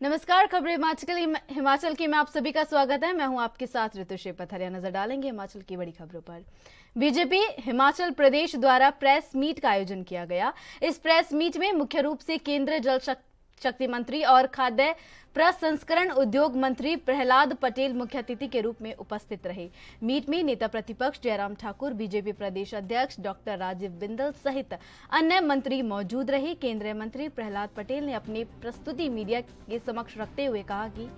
नमस्कार, खबरें हिमाचल की में आप सभी का स्वागत है। मैं हूं आपके साथ ऋतुश्री पथरिया। नजर डालेंगे हिमाचल की बड़ी खबरों पर। बीजेपी हिमाचल प्रदेश द्वारा प्रेस मीट का आयोजन किया गया। इस प्रेस मीट में मुख्य रूप से केंद्रीय जल शक्ति मंत्री और खाद्य प्रसंस्करण उद्योग मंत्री प्रहलाद पटेल मुख्य अतिथि के रूप में उपस्थित रहे। मीट में नेता प्रतिपक्ष जयराम ठाकुर, बीजेपी प्रदेश अध्यक्ष डॉक्टर राजीव बिंदल सहित अन्य मंत्री मौजूद रहे। केंद्रीय मंत्री प्रहलाद पटेल ने अपनी प्रस्तुति मीडिया के समक्ष रखते हुए कहा कि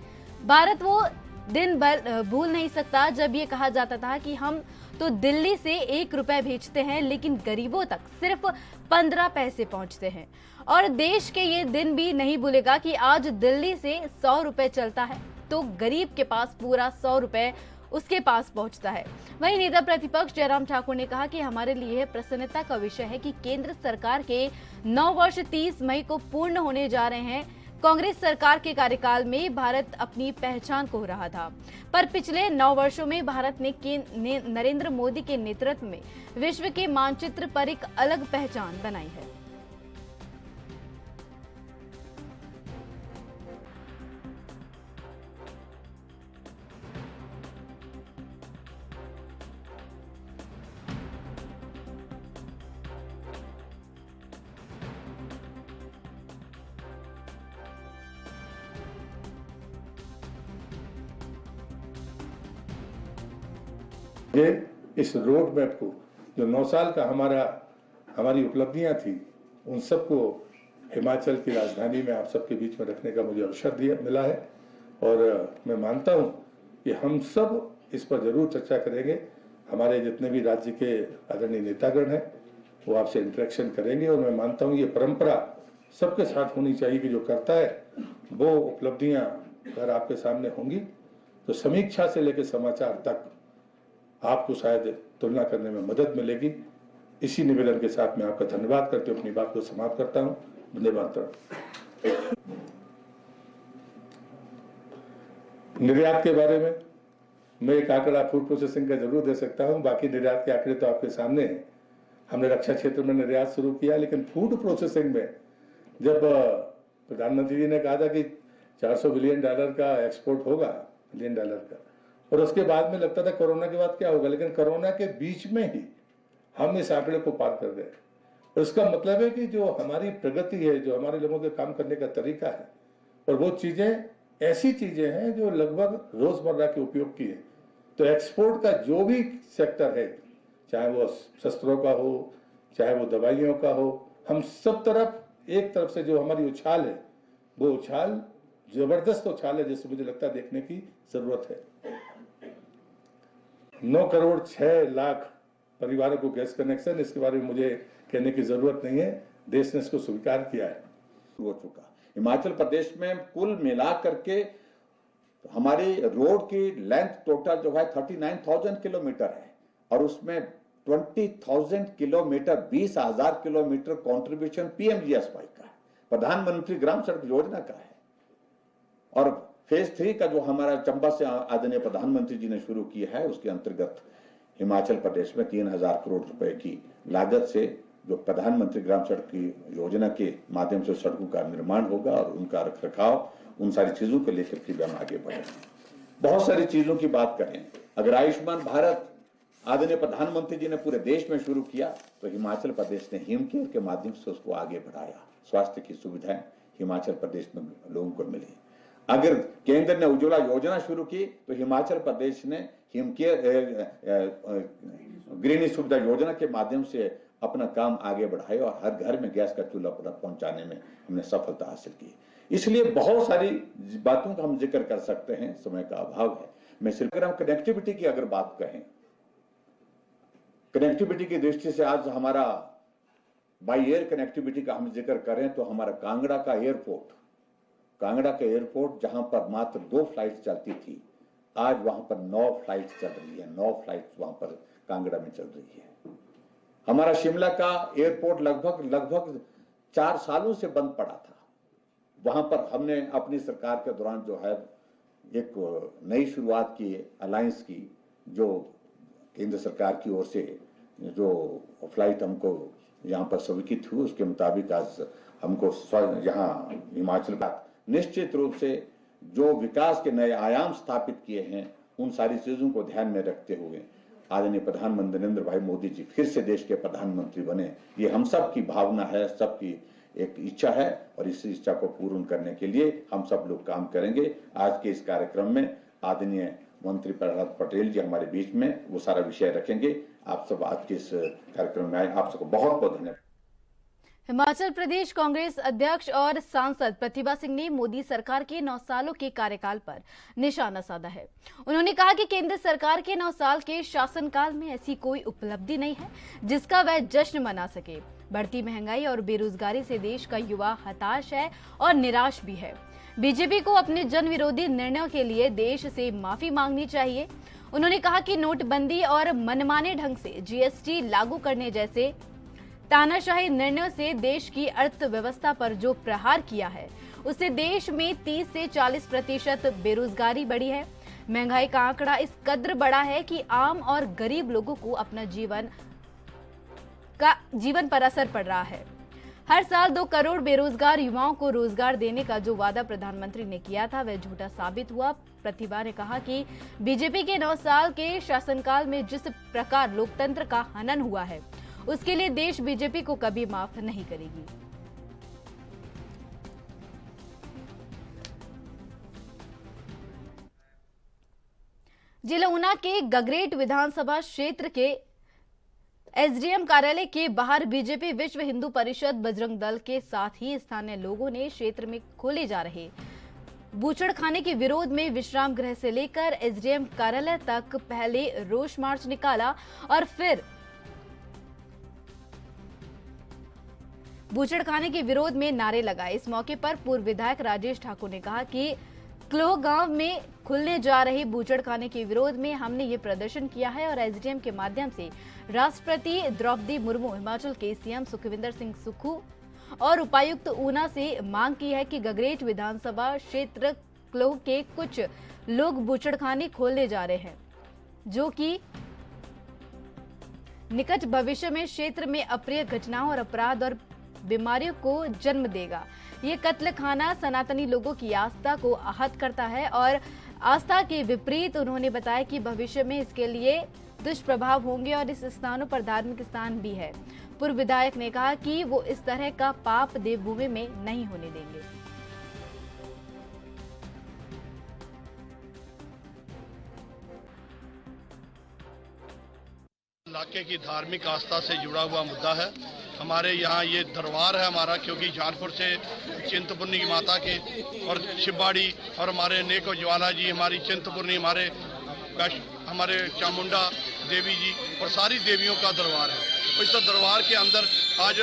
भारत वो दिन भूल नहीं सकता जब ये कहा जाता था कि हम तो दिल्ली से 1 रुपए भेजते हैं लेकिन गरीबों तक सिर्फ 15 पैसे पहुंचते हैं, और देश के ये दिन भी नहीं भूलेगा कि आज दिल्ली से 100 रुपए चलता है तो गरीब के पास पूरा 100 रुपए उसके पास पहुंचता है। वहीं नेता प्रतिपक्ष जयराम ठाकुर ने कहा कि हमारे लिए प्रसन्नता का विषय है कि केंद्र सरकार के 9 वर्ष 30 मई को पूर्ण होने जा रहे हैं। कांग्रेस सरकार के कार्यकाल में भारत अपनी पहचान खो रहा था, पर पिछले 9 वर्षों में भारत ने नरेंद्र मोदी के नेतृत्व में विश्व के मानचित्र पर एक अलग पहचान बनाई है। ये इस रोड मैप को जो 9 साल का हमारी उपलब्धियां थी, उन सबको हिमाचल की राजधानी में आप सबके बीच में रखने का मुझे अवसर मिला है। और मैं मानता हूं कि हम सब इस पर जरूर चर्चा करेंगे। हमारे जितने भी राज्य के आदरणीय नेतागण हैं वो आपसे इंटरेक्शन करेंगे, और मैं मानता हूं ये परंपरा सबके साथ होनी चाहिए कि जो करता है वो उपलब्धियां अगर आपके सामने होंगी तो समीक्षा से लेकर समाचार तक आपको शायद तुलना करने में मदद मिलेगी। इसी निवेदन के साथ मैं आपका धन्यवाद करके अपनी बात को समाप्त करता हूं। धन्यवाद। निर्यात के बारे में मैं एक आंकड़ा फूड प्रोसेसिंग का जरूर दे सकता हूं, बाकी निर्यात के आंकड़े तो आपके सामने हैं। हमने रक्षा क्षेत्र में निर्यात शुरू किया, लेकिन फूड प्रोसेसिंग में जब प्रधानमंत्री जी ने कहा था कि $400 बिलियन का एक्सपोर्ट होगा, $1 बिलियन का, और उसके बाद में लगता था कोरोना के बाद क्या होगा, लेकिन कोरोना के बीच में ही हम इस आंकड़े को पार कर गए। उसका मतलब है कि जो हमारी प्रगति है, जो हमारे लोगों के काम करने का तरीका है, और वो चीजें ऐसी चीजें हैं जो लगभग रोजमर्रा के उपयोग की है। तो एक्सपोर्ट का जो भी सेक्टर है, चाहे वो शस्त्रों का हो, चाहे वो दवाइयों का हो, हम सब तरफ एक तरफ से जो हमारी उछाल है, वो उछाल जबरदस्त उछाल है, जिससे मुझे लगता है देखने की जरूरत है। 9 करोड़ 6 लाख परिवारों को गैस कनेक्शन, इसके बारे में मुझे कहने की जरूरत नहीं है, देश ने इसको स्वीकार किया है। हो चुका हिमाचल प्रदेश में कुल मिला करके हमारी रोड की लेंथ टोटल जो है 39,000 किलोमीटर है, और उसमें 20,000 किलोमीटर 20,000 किलोमीटर कंट्रीब्यूशन पीएमजीएसवाई का है, प्रधानमंत्री ग्राम सड़क योजना का है। और फेज 3 का जो हमारा चंबा से आदरणीय प्रधानमंत्री जी ने शुरू किया है, उसके अंतर्गत हिमाचल प्रदेश में 3,000 करोड़ रुपए की लागत से जो प्रधानमंत्री ग्राम सड़क की योजना के माध्यम से सड़कों का निर्माण होगा, और उनका रखरखाव, उन सारी चीजों को लेकर के भी हम आगे बढ़े। बहुत सारी चीजों की बात करें, अगर आयुष्मान भारत आदरणीय प्रधानमंत्री जी ने पूरे देश में शुरू किया, तो हिमाचल प्रदेश ने हिम केयर के माध्यम से उसको आगे बढ़ाया। स्वास्थ्य की सुविधाएं हिमाचल प्रदेश में लोगों को मिली। अगर केंद्र ने उज्ज्वला योजना शुरू की, तो हिमाचल प्रदेश ने हिम केयर गृहिणी सुविधा योजना के माध्यम से अपना काम आगे बढ़ाया, और हर घर में गैस का चूल्हा पहुंचाने में हमने सफलता हासिल की। इसलिए बहुत सारी बातों का हम जिक्र कर सकते हैं, समय का अभाव है। मैं सिर्फ कनेक्टिविटी की अगर बात कहें, कनेक्टिविटी की दृष्टि से आज हमारा बाई एयर कनेक्टिविटी का हम जिक्र करें तो हमारा कांगड़ा का एयरपोर्ट जहां पर मात्र 2 फ्लाइट चलती थी, आज वहां पर 9 फ्लाइट चल रही है। 9 फ्लाइट वहां पर कांगड़ा में चल रही है। हमारा शिमला का एयरपोर्ट लगभग 4 सालों से बंद पड़ा था। वहां पर हमने अपनी सरकार के दौरान जो है एक नई शुरुआत की, अलायंस की, जो केंद्र सरकार की ओर से जो फ्लाइट हमको यहाँ पर स्वीकृत हुई, उसके मुताबिक आज हमको यहाँ हिमाचल का निश्चित रूप से जो विकास के नए आयाम स्थापित किए हैं, उन सारी चीजों को ध्यान में रखते हुए आदरणीय प्रधानमंत्री नरेंद्र भाई मोदी जी फिर से देश के प्रधानमंत्री बने, ये हम सब की भावना है, सबकी एक इच्छा है और इस इच्छा को पूर्ण करने के लिए हम सब लोग काम करेंगे। आज के इस कार्यक्रम में आदरणीय मंत्री प्रहलाद पटेल जी हमारे बीच में वो सारा विषय रखेंगे। आप सब आज के इस कार्यक्रम में आए, आप सबको बहुत बहुत धन्यवाद। हिमाचल प्रदेश कांग्रेस अध्यक्ष और सांसद प्रतिभा सिंह ने मोदी सरकार के 9 सालों के कार्यकाल पर निशाना साधा है। उन्होंने कहा कि केंद्र सरकार के 9 साल के शासनकाल में ऐसी कोई उपलब्धि नहीं है जिसका वह जश्न मना सके। बढ़ती महंगाई और बेरोजगारी से देश का युवा हताश है और निराश भी है। बीजेपी को अपने जन विरोधी निर्णयों के लिए देश से माफी मांगनी चाहिए। उन्होंने कहा कि नोटबंदी और मनमाने ढंग से जीएसटी लागू करने जैसे तानाशाही निर्णयों से देश की अर्थव्यवस्था पर जो प्रहार किया है, उससे देश में 30 से 40% बेरोजगारी बढ़ी है। महंगाई का आंकड़ा इस कद्र बढ़ा है कि आम और गरीब लोगों को अपना जीवन पर असर पड़ रहा है। हर साल 2 करोड़ बेरोजगार युवाओं को रोजगार देने का जो वादा प्रधानमंत्री ने किया था, वह झूठा साबित हुआ। प्रतिभा ने कहा कि बीजेपी के 9 साल के शासनकाल में जिस प्रकार लोकतंत्र का हनन हुआ है, उसके लिए देश बीजेपी को कभी माफ नहीं करेगी। जिला ऊना के गगरेट विधानसभा क्षेत्र के एसडीएम कार्यालय के बाहर बीजेपी विश्व हिंदू परिषद बजरंग दल के साथ ही स्थानीय लोगों ने क्षेत्र में खोले जा रहे बूचड़खाने के विरोध में विश्राम गृह से लेकर एसडीएम कार्यालय तक पहले रोष मार्च निकाला और फिर बूचड़खाने के विरोध में नारे लगाए। इस मौके पर पूर्व विधायक राजेश ठाकुर ने कहा कि क्लोह गांव में खुलने जा रहे बूचड़खाने के विरोध में हमने ये प्रदर्शन किया है और एसडीएम के माध्यम से राष्ट्रपति द्रौपदी मुर्मू, हिमाचल के सीएम सुखविंदर सिंह सुक्खू और उपायुक्त ऊना से मांग की है कि गगरेट विधानसभा क्षेत्र क्लोह के कुछ लोग बूचड़खाने खोलने जा रहे हैं, जो कि निकट भविष्य में क्षेत्र में अप्रिय घटनाओं और अपराध और बीमारियों को जन्म देगा। ये कत्ल खाना सनातनी लोगों की आस्था को आहत करता है और आस्था के विपरीत उन्होंने बताया कि भविष्य में इसके लिए दुष्प्रभाव होंगे और इस स्थानों पर धार्मिक स्थान भी है। पूर्व विधायक ने कहा कि वो इस तरह का पाप देवभूमि में नहीं होने देंगे। इलाके की धार्मिक आस्था से जुड़ा हुआ मुद्दा है। हमारे यहाँ ये दरबार है हमारा, क्योंकि जौनपुर से चिंतपूर्णी माता के और शिवबाड़ी और हमारे नेको ज्वाला जी, हमारी चिंतपूर्णी, हमारे चामुंडा देवी जी और सारी देवियों का दरबार है। तो इस दरबार के अंदर आज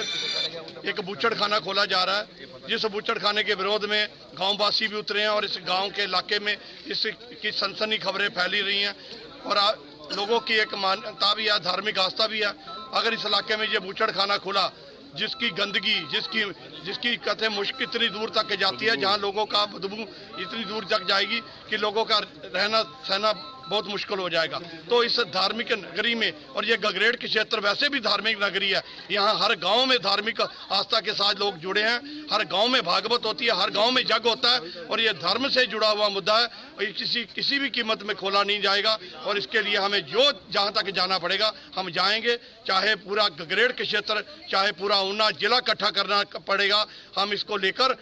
एक बूचड़खाना खोला जा रहा है, जिस बूचड़खाने के विरोध में गाँववासी भी उतरे हैं और इस गाँव के इलाके में इसकी सनसनी खबरें फैली रही हैं और लोगों की एक मान्यता भी है, धार्मिक आस्था भी है। अगर इस इलाके में ये बूचड़खाना खुला, जिसकी गंदगी, जिसकी कहते मुश्क इतनी दूर तक जाती है, जहाँ लोगों का बदबू इतनी दूर तक जाएगी कि लोगों का रहना सहना बहुत मुश्किल हो जाएगा। तो इस धार्मिक नगरी में, और ये गगरेट के क्षेत्र वैसे भी धार्मिक नगरी है, यहाँ हर गांव में धार्मिक आस्था के साथ लोग जुड़े हैं, हर गांव में भागवत होती है, हर गांव में यज्ञ होता है और ये धर्म से जुड़ा हुआ मुद्दा है और किसी भी कीमत में खोला नहीं जाएगा और इसके लिए हमें जहाँ तक जाना पड़ेगा हम जाएंगे, चाहे पूरा गगरेट के क्षेत्र, चाहे पूरा ऊना जिला इकट्ठा करना पड़ेगा। हम इसको लेकर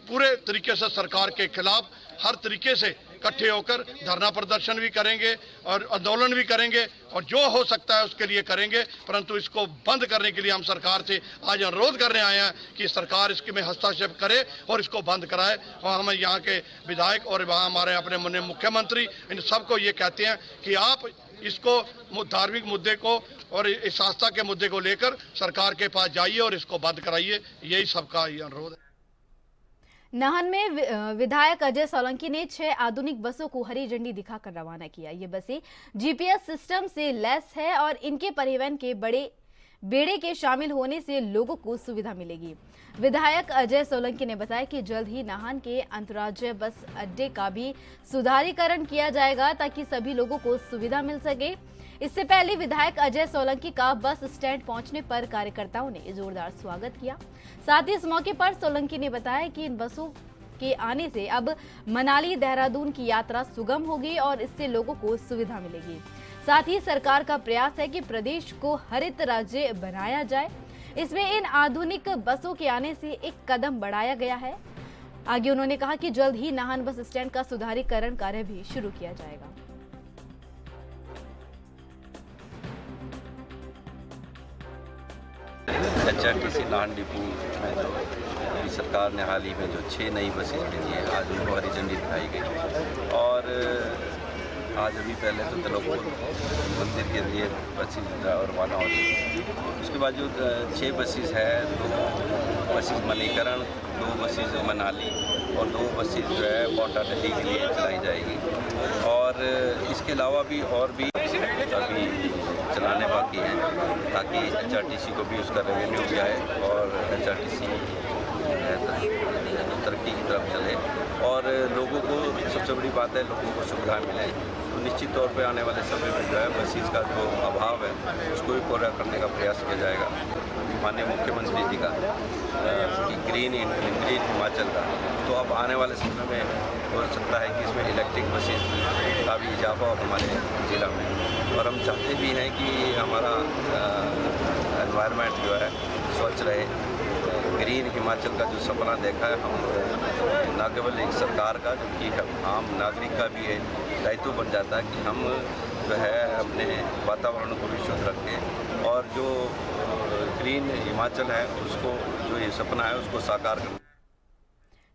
पूरे तरीके से सरकार के खिलाफ हर तरीके से इकट्ठे होकर धरना प्रदर्शन भी करेंगे और आंदोलन भी करेंगे और जो हो सकता है उसके लिए करेंगे, परंतु इसको बंद करने के लिए हम सरकार से आज अनुरोध करने आए हैं कि सरकार इसके में हस्तक्षेप करे और इसको बंद कराए। और हम यहाँ के विधायक और वहाँ हमारे अपने मुख्यमंत्री इन सबको ये कहते हैं कि आप इसको धार्मिक मुद्दे को और इस आस्था के मुद्दे को लेकर सरकार के पास जाइए और इसको बंद कराइए, यही सबका ये अनुरोध है। नाहन में विधायक अजय सोलंकी ने 6 आधुनिक बसों को हरी झंडी दिखाकर रवाना किया। ये बसें जीपीएस सिस्टम से लैस है और इनके परिवहन के बेड़े के शामिल होने से लोगों को सुविधा मिलेगी। विधायक अजय सोलंकी ने बताया कि जल्द ही नाहन के अंतर्राज्यीय बस अड्डे का भी सुधारीकरण किया जाएगा ताकि सभी लोगों को सुविधा मिल सके। इससे पहले विधायक अजय सोलंकी का बस स्टैंड पहुंचने पर कार्यकर्ताओं ने जोरदार स्वागत किया। साथ ही इस मौके पर सोलंकी ने बताया कि इन बसों के आने से अब मनाली देहरादून की यात्रा सुगम होगी और इससे लोगों को सुविधा मिलेगी। साथ ही सरकार का प्रयास है कि प्रदेश को हरित राज्य बनाया जाए। इसमें इन आधुनिक बसों के आने से एक कदम बढ़ाया गया है। आगे उन्होंने कहा कि जल्द ही नाहन बस स्टैंड का सुधारीकरण कार्य भी शुरू किया जाएगा। HRTC नाहन डिपो में तो अभी सरकार ने हाल ही में जो 6 नई बसें के लिए आज उनको हरी झंडी दिखाई गई और आज अभी पहले तो तलोपुर मंदिर के लिए बसें रवाना हो रही। उसके बाद जो 6 बसेस है, 2 बसेस मणिकरण, 2 बसेस मनाली और 2 बसेस जो है कोटा दिल्ली के लिए चलाई जाएगी। और इसके अलावा भी और भी अभी चलाने बाकी हैं ताकि HRTC को भी उसका रेवेन्यू भी आए और HRTC तरक्की की तरफ चले और लोगों को, सबसे बड़ी बात है, लोगों को सुविधा मिले। तो निश्चित तौर पे आने वाले समय में जो है बसेस का जो अभाव है उसको भी पूरा करने का प्रयास किया जाएगा। माननीय मुख्यमंत्री जी का ग्रीन हिमाचल का, तो अब आने वाले समय में हो सकता है कि इसमें इलेक्ट्रिक बसेस का भी इजाफा हो हमारे ज़िला में। और हम चाहते भी हैं कि हमारा एनवायरनमेंट जो है स्वच्छ रहे। ग्रीन हिमाचल का जो सपना देखा है हम, न केवल एक सरकार का जबकि आम नागरिक का भी है दायित्व बन जाता है कि हम जो है अपने वातावरण को भी शुद्ध रखें और जो ग्रीन हिमाचल है उसको, जो ये सपना है उसको साकार करें।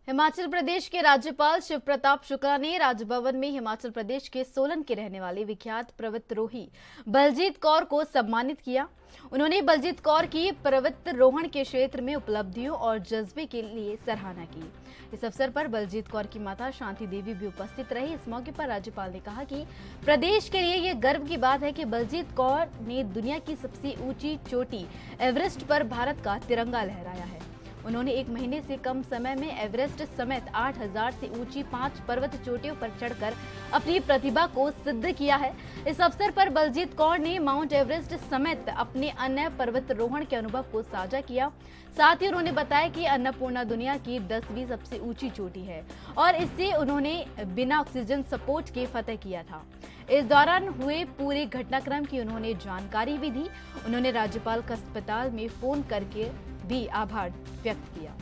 हिमाचल प्रदेश के राज्यपाल शिव प्रताप शुक्ला ने राजभवन में हिमाचल प्रदेश के सोलन के रहने वाले विख्यात पर्वतारोही बलजीत कौर को सम्मानित किया। उन्होंने बलजीत कौर की पर्वतारोहण के क्षेत्र में उपलब्धियों और जज्बे के लिए सराहना की। इस अवसर पर बलजीत कौर की माता शांति देवी भी उपस्थित रही। इस मौके पर राज्यपाल ने कहा कि प्रदेश के लिए ये गर्व की बात है कि बलजीत कौर ने दुनिया की सबसे ऊंची चोटी एवरेस्ट पर भारत का तिरंगा लहराया है। उन्होंने 1 महीने से कम समय में एवरेस्ट समेत 8000 से ऊंची 5 पर्वत चोटियों पर चढ़कर अपनी प्रतिभा को सिद्ध किया है। इस अवसर पर बलजीत कौर ने माउंट एवरेस्ट समेत अपने अन्य पर्वतारोहण के अनुभव को साझा किया। साथ ही उन्होंने बताया कि अन्नपूर्णा दुनिया की 10वीं सबसे ऊंची चोटी है और इससे उन्होंने बिना ऑक्सीजन सपोर्ट के फतह किया था। इस दौरान हुए पूरे घटनाक्रम की उन्होंने जानकारी भी दी। उन्होंने राज्यपाल का अस्पताल में फोन करके भी आभार व्यक्त किया।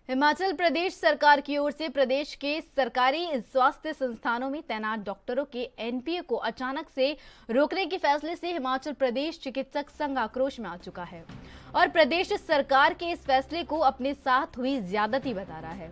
हिमाचल प्रदेश सरकार की ओर से प्रदेश के सरकारी स्वास्थ्य संस्थानों में तैनात डॉक्टरों के एनपीए को अचानक से रोकने के फैसले से हिमाचल प्रदेश चिकित्सक संघ आक्रोश में आ चुका है और प्रदेश सरकार के इस फैसले को अपने साथ हुई ज्यादती बता रहा है,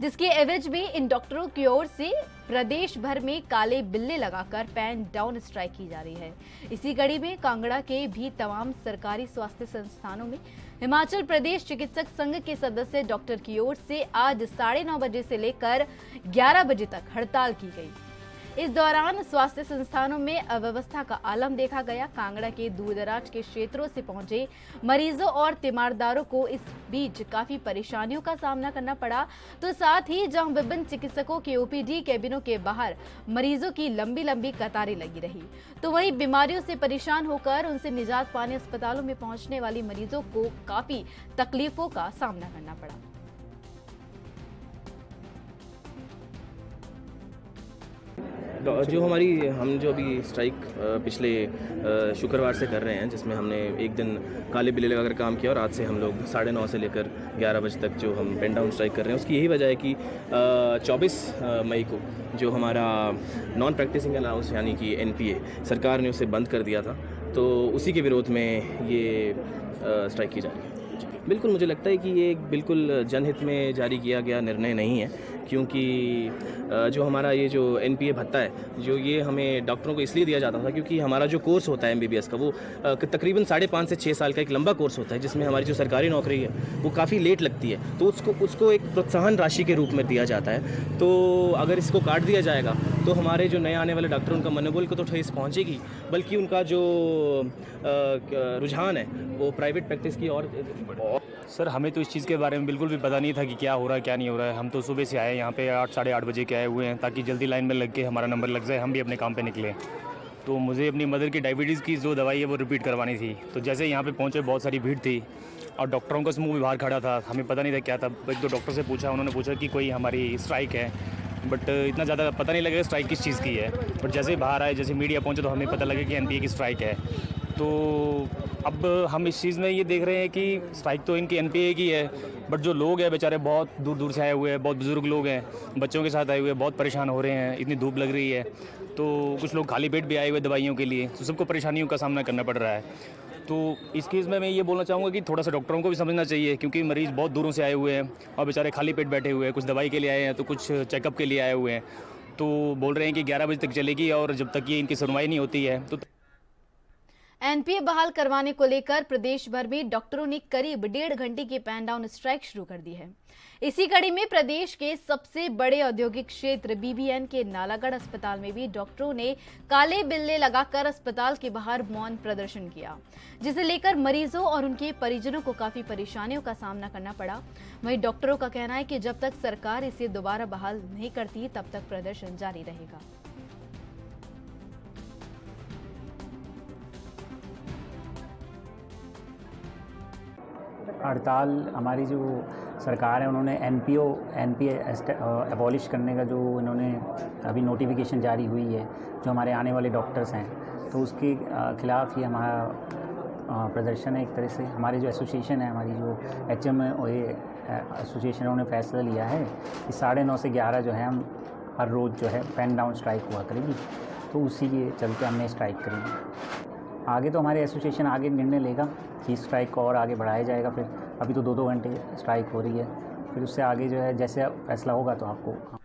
जिसके एवज में इन डॉक्टरों की ओर से प्रदेश भर में काले बिल्ले लगाकर पेन डाउन स्ट्राइक की जा रही है। इसी कड़ी में कांगड़ा के भी तमाम सरकारी स्वास्थ्य संस्थानों में हिमाचल प्रदेश चिकित्सक संघ के सदस्य डॉक्टर की ओर से आज 9:30 बजे से लेकर 11 बजे तक हड़ताल की गई। इस दौरान स्वास्थ्य संस्थानों में अव्यवस्था का आलम देखा गया। कांगड़ा के दूरदराज के क्षेत्रों से पहुंचे मरीजों और तीमारदारों को इस बीच काफी परेशानियों का सामना करना पड़ा। तो साथ ही जहां विभिन्न चिकित्सकों के ओपीडी कैबिनों के बाहर मरीजों की लंबी लंबी कतारें लगी रही, तो वहीं बीमारियों से परेशान होकर उनसे निजात पाने अस्पतालों में पहुंचने वाली मरीजों को काफी तकलीफों का सामना करना पड़ा। जो हम जो अभी स्ट्राइक पिछले शुक्रवार से कर रहे हैं, जिसमें हमने एक दिन काले बिल्ले लगाकर काम किया और आज से हम लोग 9:30 से लेकर 11 बजे तक जो हम पेन डाउन स्ट्राइक कर रहे हैं, उसकी यही वजह है कि 24 मई को जो हमारा नॉन प्रैक्टिसिंग अलाउंस यानी कि एनपीए सरकार ने उसे बंद कर दिया था, तो उसी के विरोध में ये स्ट्राइक की जा रही है। बिल्कुल, मुझे लगता है कि ये एक बिल्कुल जनहित में जारी किया गया निर्णय नहीं है, क्योंकि जो हमारा ये जो एनपीए भत्ता है, जो ये हमें डॉक्टरों को इसलिए दिया जाता था क्योंकि हमारा जो कोर्स होता है एमबीबीएस का, वो तकरीबन 5.5 से 6 साल का एक लंबा कोर्स होता है, जिसमें हमारी जो सरकारी नौकरी है वो काफ़ी लेट लगती है, तो उसको एक प्रोत्साहन राशि के रूप में दिया जाता है। तो अगर इसको काट दिया जाएगा तो हमारे जो नए आने वाले डॉक्टर, उनका मनोबल को तो ठेस पहुँचेगी, बल्कि उनका जो रुझान है वो प्राइवेट प्रैक्टिस की और सर, हमें तो इस चीज़ के बारे में बिल्कुल भी पता नहीं था कि क्या हो रहा है क्या नहीं हो रहा है। हम तो सुबह से आए है यहाँ पे 8 साढ़े 8 बजे के आए हुए हैं ताकि जल्दी लाइन में लग के हमारा नंबर लग जाए, हम भी अपने काम पे निकले। तो मुझे अपनी मदर की डायबिटीज़ की जो दवाई है वो रिपीट करवानी थी। तो जैसे यहाँ पे पहुँचे बहुत सारी भीड़ थी और डॉक्टरों का समूह भी बाहर खड़ा था, हमें पता नहीं था क्या था। एक दो डॉक्टर से पूछा, उन्होंने पूछा कि कोई हमारी स्ट्राइक है, बट इतना ज़्यादा पता नहीं लगा स्ट्राइक किस चीज़ की है। बट जैसे ही बाहर आए, जैसे मीडिया पहुँचे तो हमें पता लगा कि एनपीए की स्ट्राइक है। तो अब हम इस चीज़ में ये देख रहे हैं कि स्ट्राइक तो इनकी एनपीए की है, बट जो लोग हैं बेचारे बहुत दूर दूर से आए हुए हैं, बहुत बुजुर्ग लोग हैं, बच्चों के साथ आए हुए हैं, बहुत परेशान हो रहे हैं, इतनी धूप लग रही है। तो कुछ लोग खाली पेट भी आए हुए दवाइयों के लिए, तो सबको परेशानियों का सामना करना पड़ रहा है। तो इस केस में मैं ये बोलना चाहूँगा कि थोड़ा सा डॉक्टरों को भी समझना चाहिए, क्योंकि मरीज़ बहुत दूरों से आए हुए हैं और बेचारे खाली पेट बैठे हुए हैं, कुछ दवाई के लिए आए हैं तो कुछ चेकअप के लिए आए हुए हैं। तो बोल रहे हैं कि 11 बजे तक चलेगी और जब तक ये इनकी सुनवाई नहीं होती है तो एनपीए बहाल करवाने को लेकर प्रदेश भर में डॉक्टरों ने करीब 1.5 घंटे की पैन डाउन स्ट्राइक शुरू कर दी है। इसी कड़ी में प्रदेश के सबसे बड़े औद्योगिक क्षेत्र बीबीएन के नालागढ़ अस्पताल में भी डॉक्टरों ने काले बिल्ले लगाकर अस्पताल के बाहर मौन प्रदर्शन किया, जिसे लेकर मरीजों और उनके परिजनों को काफी परेशानियों का सामना करना पड़ा। वहीं डॉक्टरों का कहना है कि जब तक सरकार इसे दोबारा बहाल नहीं करती तब तक प्रदर्शन जारी रहेगा। हड़ताल हमारी जो सरकार है उन्होंने एनपीए एबॉलिश करने का जो इन्होंने अभी नोटिफिकेशन जारी हुई है, जो हमारे आने वाले डॉक्टर्स हैं, तो उसके खिलाफ़ ये हमारा प्रदर्शन है। एक तरह से हमारी जो एसोसिएशन है, हमारी जो HMOA एसोसिएशन, उन्होंने फैसला लिया है कि 9:30 से 11 जो है हम हर रोज़ जो है पेन डाउन स्ट्राइक हुआ करेगी। तो उसी के चलते हमने स्ट्राइक करेंगे। आगे तो हमारे एसोसिएशन आगे निर्णय लेगा कि स्ट्राइक को और आगे बढ़ाया जाएगा। फिर अभी तो 2-2 घंटे स्ट्राइक हो रही है, फिर उससे आगे जो है जैसे फैसला होगा तो आपको।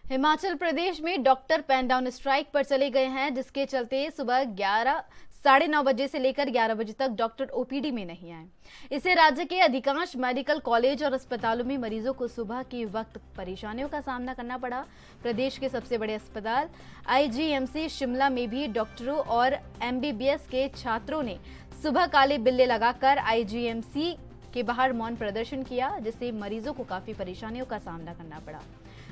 हिमाचल प्रदेश में डॉक्टर पेन डाउन स्ट्राइक पर चले गए हैं, जिसके चलते सुबह 9:30 बजे से लेकर 11 बजे तक डॉक्टर ओपीडी में नहीं आए। इससे राज्य के अधिकांश मेडिकल कॉलेज और अस्पतालों में मरीजों को सुबह के वक्त परेशानियों का सामना करना पड़ा। प्रदेश के सबसे बड़े अस्पताल IGMC शिमला में भी डॉक्टरों और MBBS के छात्रों ने सुबह काले बिल्ले लगाकर IGMC के बाहर मौन प्रदर्शन किया, जिससे मरीजों को काफी परेशानियों का सामना करना पड़ा।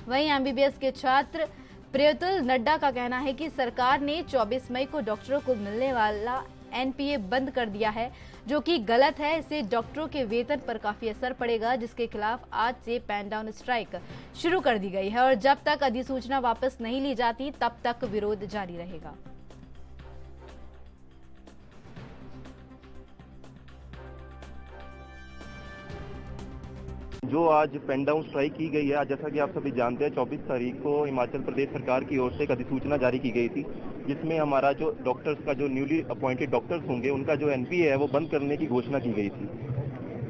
वहीं MBBS के छात्र प्रियतुल नड्डा का कहना है कि सरकार ने 24 मई को डॉक्टरों को मिलने वाला NPA बंद कर दिया है, जो कि गलत है। इससे डॉक्टरों के वेतन पर काफी असर पड़ेगा, जिसके खिलाफ आज से पेन डाउन स्ट्राइक शुरू कर दी गई है और जब तक अधिसूचना वापस नहीं ली जाती तब तक विरोध जारी रहेगा। जो आज पेन डाउन स्ट्राइक की गई है, आज जैसा कि आप सभी जानते हैं 24 तारीख को हिमाचल प्रदेश सरकार की ओर से एक अधिसूचना जारी की गई थी, जिसमें हमारा जो डॉक्टर्स का जो न्यूली अपॉइंटेड डॉक्टर्स होंगे उनका जो NPA है वो बंद करने की घोषणा की गई थी।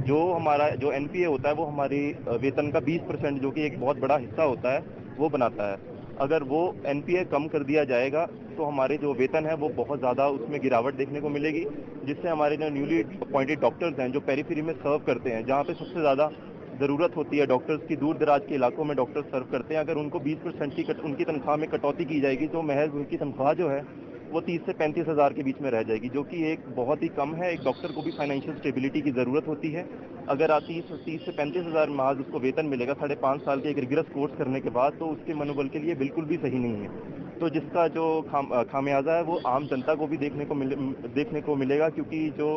जो हमारा जो NPA होता है वो हमारी वेतन का 20% जो कि एक बहुत बड़ा हिस्सा होता है वो बनाता है। अगर वो NPA कम कर दिया जाएगा तो हमारे जो वेतन है वो बहुत ज़्यादा उसमें गिरावट देखने को मिलेगी, जिससे हमारे जो न्यूली अपॉइंटेड डॉक्टर्स हैं जो पेरिफेरी में सर्व करते हैं, जहाँ पे सबसे ज़्यादा ज़रूरत होती है डॉक्टर्स की, दूर दराज के इलाकों में डॉक्टर्स सर्व करते हैं, अगर उनको 20% की उनकी तनख्वाह में कटौती की जाएगी तो महज उनकी तनख्वाह जो है वो 30 से 35 हज़ार के बीच में रह जाएगी, जो कि एक बहुत ही कम है। एक डॉक्टर को भी फाइनेंशियल स्टेबिलिटी की ज़रूरत होती है। अगर आप 30 से 35 हज़ार महज उसको वेतन मिलेगा 5.5 साल के एक रिगरस कोर्स करने के बाद, तो उसके मनोबल के लिए बिल्कुल भी सही नहीं है। तो जिसका जो खामियाजा है वो आम जनता को भी देखने को मिलेगा, क्योंकि जो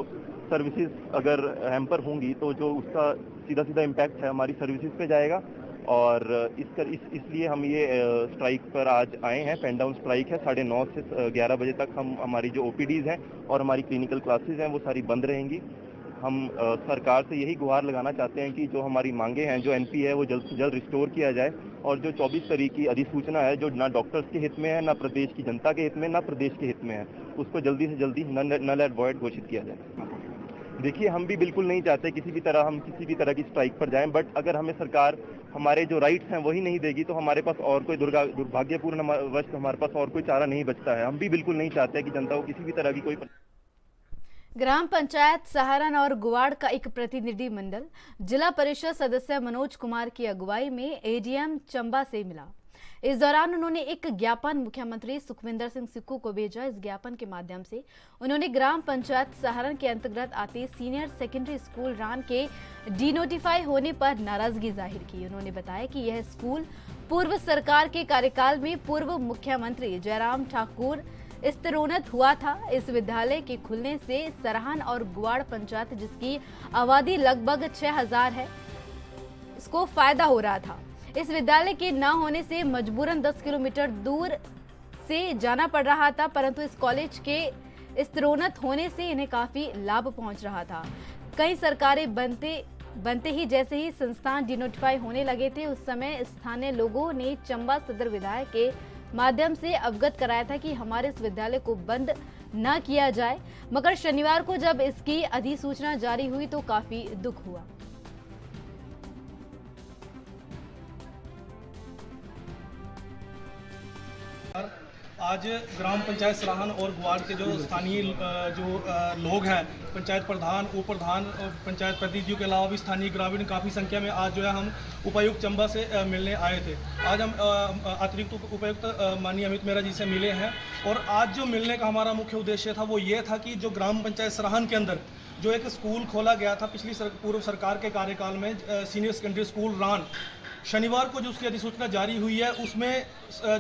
सर्विसेज अगर हैम्पर होंगी तो जो उसका सीधा इम्पैक्ट है हमारी सर्विसेज पे जाएगा। और इसलिए हम ये स्ट्राइक पर आज आए हैं। पेन डाउन स्ट्राइक है, 9:30 से 11 बजे तक हम हमारी जो OPDs हैं और हमारी क्लिनिकल क्लासेज हैं वो सारी बंद रहेंगी। हम सरकार से यही गुहार लगाना चाहते हैं कि जो हमारी मांगे हैं, जो NPA है वो जल्द से जल्द रिस्टोर किया जाए, और जो 24 तारीख की अधिसूचना है जो ना डॉक्टर्स के हित में है, ना प्रदेश की जनता के हित में, ना प्रदेश के हित में है, उसको जल्दी से जल्दी नल एंड वॉइड घोषित किया जाए। देखिए, हम भी बिल्कुल नहीं चाहते किसी भी तरह की स्ट्राइक पर जाएं, बट अगर हमें सरकार हमारे जो राइट्स हैं वही नहीं देगी तो हमारे पास और कोई दुर्भाग्यपूर्ण वश हमारे पास और कोई चारा नहीं बचता है। हम भी बिल्कुल नहीं चाहते कि जनता को किसी भी तरह की कोई। ग्राम पंचायत सहारन और गुवाड़ का एक प्रतिनिधि मंडल जिला परिषद सदस्य मनोज कुमार की अगुवाई में ADM चंबा से मिला। इस दौरान उन्होंने एक ज्ञापन मुख्यमंत्री सुखविंदर सिंह सुक्खू को भेजा। इस ज्ञापन के माध्यम से उन्होंने ग्राम पंचायत सहारण के अंतर्गत आते सीनियर सेकेंडरी स्कूल रान के डीनोटिफाई होने पर नाराजगी जाहिर की। उन्होंने बताया कि यह स्कूल पूर्व सरकार के कार्यकाल में पूर्व मुख्यमंत्री जयराम ठाकुर स्तरोन्नत हुआ था। इस विद्यालय के खुलने से सराहन और गुवाड़ पंचायत, जिसकी आबादी लगभग 6000 है, इसको फायदा हो रहा था। इस विद्यालय के न होने से मजबूरन 10 किलोमीटर दूर से जाना पड़ रहा था, परंतु इस कॉलेज के स्तरोन्नत होने से इन्हें काफी लाभ पहुंच रहा था। कई सरकारें बनते ही जैसे ही संस्थान डिनोटिफाई होने लगे थे, उस समय स्थानीय लोगों ने चंबा सदर विधायक के माध्यम से अवगत कराया था कि हमारे इस विद्यालय को बंद न किया जाए, मगर शनिवार को जब इसकी अधिसूचना जारी हुई तो काफी दुख हुआ। आज ग्राम पंचायत सराहन और गुवाड़ के जो स्थानीय लोग हैं, पंचायत प्रधान, उप प्रधान, पंचायत प्रतिनिधियों के अलावा भी स्थानीय ग्रामीण काफ़ी संख्या में आज जो है हम उपायुक्त चंबा से मिलने आए थे। आज हम अतिरिक्त उपायुक्त माननीय अमित मेहरा जी से मिले हैं और आज जो मिलने का हमारा मुख्य उद्देश्य था वो ये था कि जो ग्राम पंचायत सराहन के अंदर जो एक स्कूल खोला गया था पिछली पूर्व सरकार के कार्यकाल में, सीनियर सेकेंडरी स्कूल रान, शनिवार को जो उसकी अधिसूचना जारी हुई है उसमें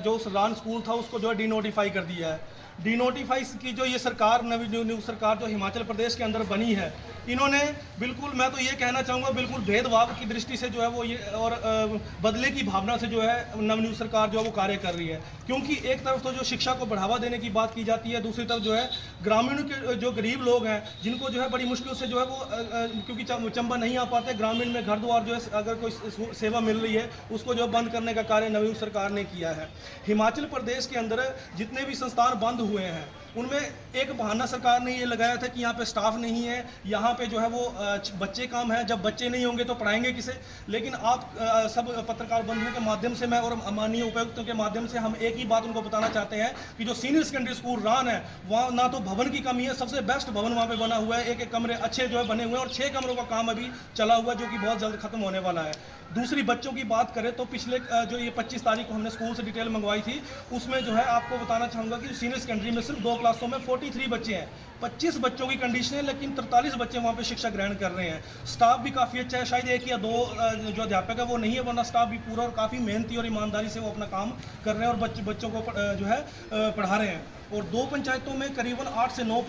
जो उस रान स्कूल था उसको जो है डीनोटिफाई कर दिया है। डीनोटिफाई की जो ये सरकार, नवी सरकार जो हिमाचल प्रदेश के अंदर बनी है, इन्होंने बिल्कुल, मैं तो ये कहना चाहूँगा, बिल्कुल भेदभाव की दृष्टि से जो है वो ये और बदले की भावना से जो है नवनियुक्त सरकार जो है वो कार्य कर रही है। क्योंकि एक तरफ तो जो शिक्षा को बढ़ावा देने की बात की जाती है, दूसरी तरफ जो है ग्रामीणों के जो गरीब लोग हैं जिनको जो है बड़ी मुश्किल से जो है वो क्योंकि चंबा नहीं आ पाते, ग्रामीण में घर द्वार जो है अगर कोई सेवा मिल रही है उसको जो बंद करने का कार्य नवनियुक्त सरकार ने किया है। हिमाचल प्रदेश के अंदर जितने भी संस्थान बंद हुए हैं उनमें एक बहाना सरकार ने ये लगाया था कि यहाँ पे स्टाफ नहीं है, यहाँ पे जो है वो बच्चे कम है, जब बच्चे नहीं होंगे तो पढ़ाएंगे किसे। लेकिन आप सब पत्रकार बंधुओं के माध्यम से, मैं और माननीय उपायुक्तों के माध्यम से हम एक ही बात उनको बताना चाहते हैं कि जो सीनियर सेकेंडरी स्कूल रान है वहाँ ना तो भवन की कमी है, सबसे बेस्ट भवन वहाँ पे बना हुआ है, एक कमरे अच्छे जो है बने हुए हैं और 6 कमरों का काम अभी चला हुआ है जो कि बहुत जल्द खत्म होने वाला है। दूसरी बच्चों की बात करें तो पिछले जो ये 25 तारीख को हमने स्कूल से डिटेल मंगवाई थी, उसमें जो है आपको बताना चाहूँगा कि सीनियर सेकेंडरी में सिर्फ 2 क्लासों में 43 बच्चे हैं, 25 बच्चों की कंडीशन है, लेकिन 43 बच्चे वहाँ पे शिक्षा ग्रहण कर रहे हैं। स्टाफ भी काफ़ी अच्छा है, शायद 1 या 2 जो अध्यापक है वो नहीं है, वरना स्टाफ भी पूरा और काफ़ी मेहनती और ईमानदारी से वो अपना काम कर रहे हैं और बच्चों को जो है पढ़ा रहे हैं। और 2 पंचायतों में करीबन 8 से 9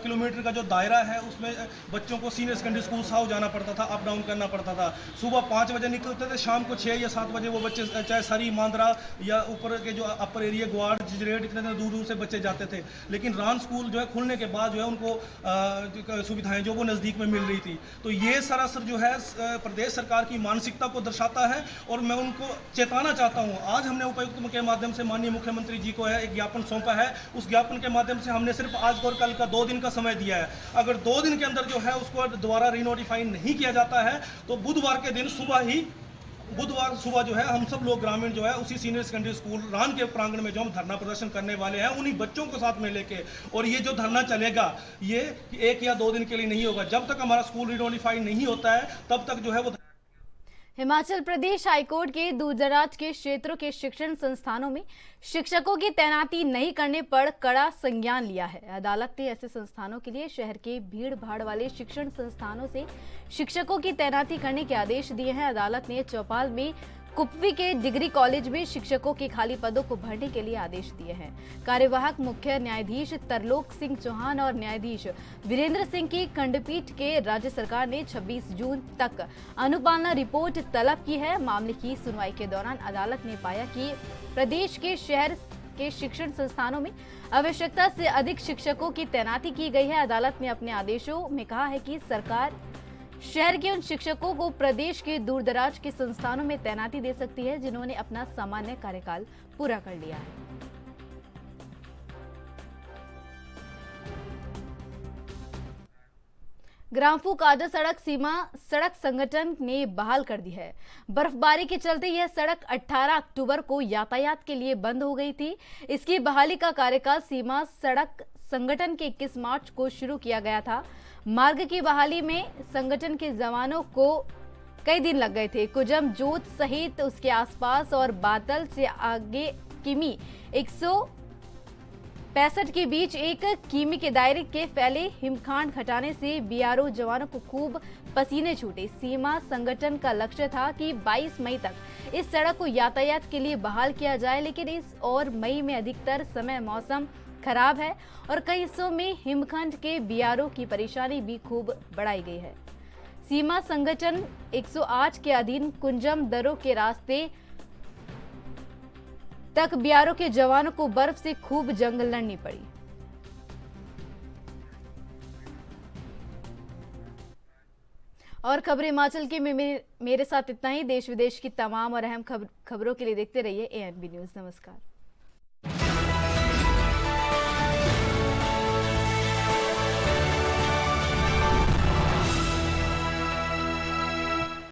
किलोमीटर का जो दायरा है उसमें बच्चों को सीनियर सेकेंडरी स्कूल साव जाना पड़ता था, अप डाउन करना पड़ता था। सुबह 5 बजे निकलते थे, शाम को 6 या 7 बजे वो बच्चे, चाहे सरी, मांद्रा या ऊपर के जो अपर एरिया गुवाड़, जिजरेट, इतने दूर दूर से बच्चे जाते थे। लेकिन रान स्कूल जो है खुलने के बाद जो है उनको सुविधाएं जो वो नज़दीक में मिल रही थी। तो ये सरासर जो है प्रदेश सरकार की मानसिकता को दर्शाता है और मैं उनको चेताना चाहता हूँ। आज हमने उपायुक्त के माध्यम से माननीय मुख्यमंत्री जी को है एक ज्ञापन सौंपा है, उस ज्ञापन के माध्यम से हमने सिर्फ आज और कल का 2 दिन का समय दिया है। अगर 2 दिन के अंदर जो है उसको दोबारा रीनोटिफाई नहीं किया जाता है तो बुधवार के दिन बुधवार सुबह जो है हम सब लोग ग्रामीण जो है उसी सीनियर सेकेंडरी स्कूल रान के प्रांगण में जो हम धरना प्रदर्शन करने वाले हैं, उन्हीं बच्चों को साथ में लेके। और ये जो धरना चलेगा ये 1 या 2 दिन के लिए नहीं होगा, जब तक हमारा स्कूल रीनोटिफाई नहीं होता है तब तक जो है वो। हिमाचल प्रदेश हाईकोर्ट के दूरदराज के क्षेत्रों के शिक्षण संस्थानों में शिक्षकों की तैनाती नहीं करने पर कड़ा संज्ञान लिया है। अदालत ने ऐसे संस्थानों के लिए शहर के भीड़ भाड़ वाले शिक्षण संस्थानों से शिक्षकों की तैनाती करने के आदेश दिए हैं। अदालत ने चौपाल में कुपवी के डिग्री कॉलेज में शिक्षकों के खाली पदों को भरने के लिए आदेश दिए हैं। कार्यवाहक मुख्य न्यायाधीश तरलोक सिंह चौहान और न्यायाधीश वीरेंद्र सिंह की खंडपीठ के राज्य सरकार ने 26 जून तक अनुपालना रिपोर्ट तलब की है। मामले की सुनवाई के दौरान अदालत ने पाया कि प्रदेश के शहर के शिक्षण संस्थानों में आवश्यकता से अधिक शिक्षकों की तैनाती की गई है। अदालत ने अपने आदेशों में कहा है कि सरकार शहर के उन शिक्षकों को प्रदेश के दूरदराज के संस्थानों में तैनाती दे सकती है जिन्होंने अपना सामान्य कार्यकाल पूरा कर लिया है। ग्राम्फू काजा सड़क सीमा सड़क संगठन ने बहाल कर दी है। बर्फबारी के चलते यह सड़क 18 अक्टूबर को यातायात के लिए बंद हो गई थी। इसकी बहाली का कार्यकाल सीमा सड़क संगठन के 21 मार्च को शुरू किया गया था। मार्ग की बहाली में संगठन के जवानों को कई दिन लग गए थे। कुजम जोत सहित उसके आसपास और बातल से आगे किमी 165 के बीच 1 किमी के दायरे के फैले हिमखंड हटाने से बीआरओ जवानों को खूब पसीने छूटे। सीमा संगठन का लक्ष्य था कि 22 मई तक इस सड़क को यातायात के लिए बहाल किया जाए, लेकिन इस और मई में अधिकतर समय मौसम खराब है और कई हिस्सों में हिमखंड के बीआरओ की परेशानी भी खूब बढ़ाई गई है। सीमा संगठन 108 के अधीन कुंजम दर्रों के रास्ते तक बीआरओ के जवानों को बर्फ से खूब जंग लड़नी पड़ी। और खबरें हिमाचल की में मेरे साथ इतना ही। देश विदेश की तमाम और अहम खबरों के लिए देखते रहिए ANB न्यूज़। नमस्कार।